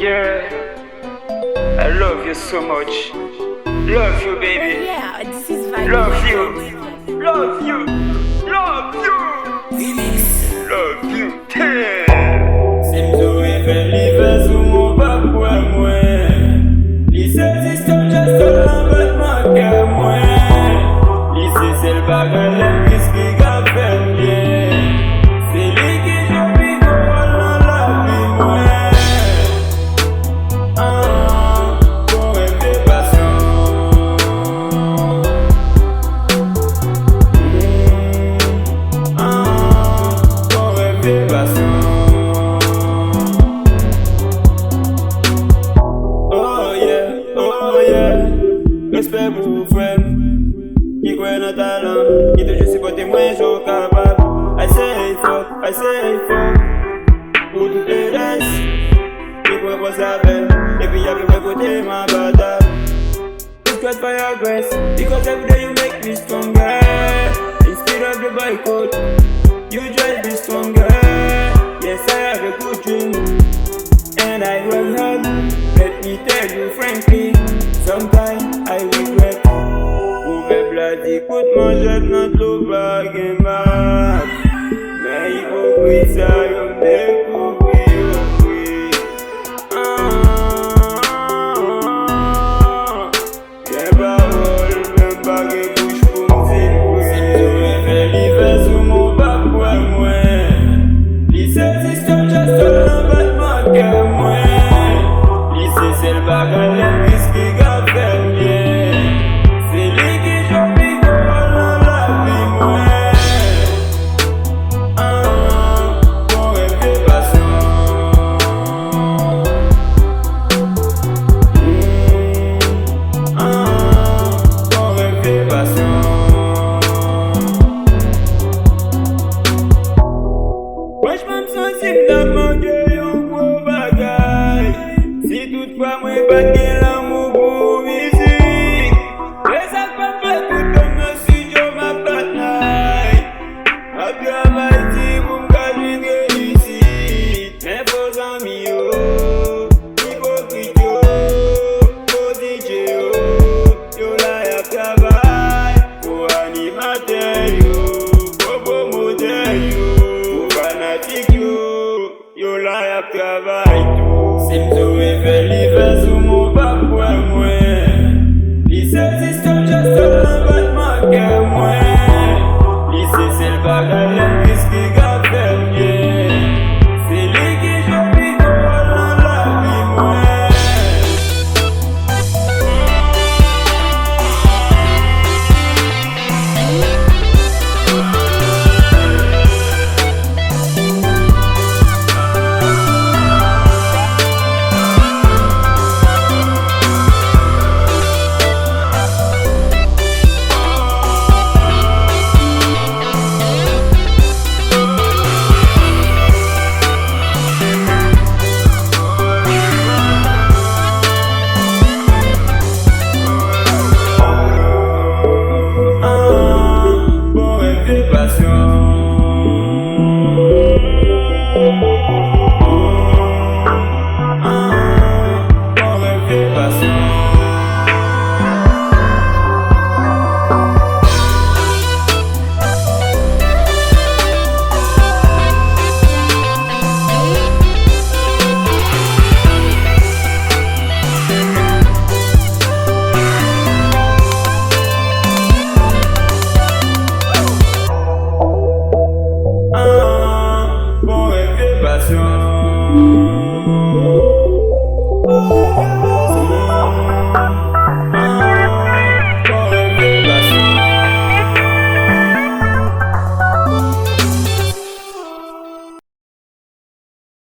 Yeah, I love you so much. Love you, baby. Yeah, this is vibe. Love you. Love you. Love you. Love you. Sim to even live sous mon pas pour moi. Lycée système just l'embête ma cœur moi. Lycée c'est le bagage l'emprise qui garde bien. C'est lui qui joue pico dans la vie moi. Pour rêver passion. Pour rêver passion. Respect pour vous frère qui croit dans talent, qui toujours supporte moi, je suis capable. I say fuck pour toutes les restes qui croient qu'on s'appelle. Et puis y'a plus de côté ma bataille. It's got for your grace, because every day you make me stronger. Instead of the boycott, you drive me stronger. Yes, I have a good dream, and I work hard. Let me tell you frankly, sometimes I regret. Pouvais bloody coûte mon jette notre l'eau blague et mat. Mais hypocrite ça y'a découvert oui. J'ai parole, même pas que bouche pour m'dire oui. Si tu fais l'hiver sous mon bas pour moi. Lycée système just l'embête ma cœur moi. Lycée c'est le bagage l'emprise qui garde bien. C'est lui qui joue pico dans la vie moi. Pour rêver passion. Pour rêver passion. Ouais j'm'aime sensible dans mon cœur un gros bagage. Si toutefois moi pas de l'amour pour musique, les accords pas tout comme le studio ma bataille. Ma travail dit pour m'gager une réussite. Mes faux amis yo, hypocrite yo, faux DJ yo là y'a travail. Pour animateur yo, pour beau modèle yo, pour fanatique yo là y'a travail tout. Sim to even live sous mon pas pour moi. Lycée système just l'embête ma cœur moi. Lycée c'est le bagage l'emprise qui garde bien. C'est lui qui joue pico dans la vie moi. Pour rêver passion.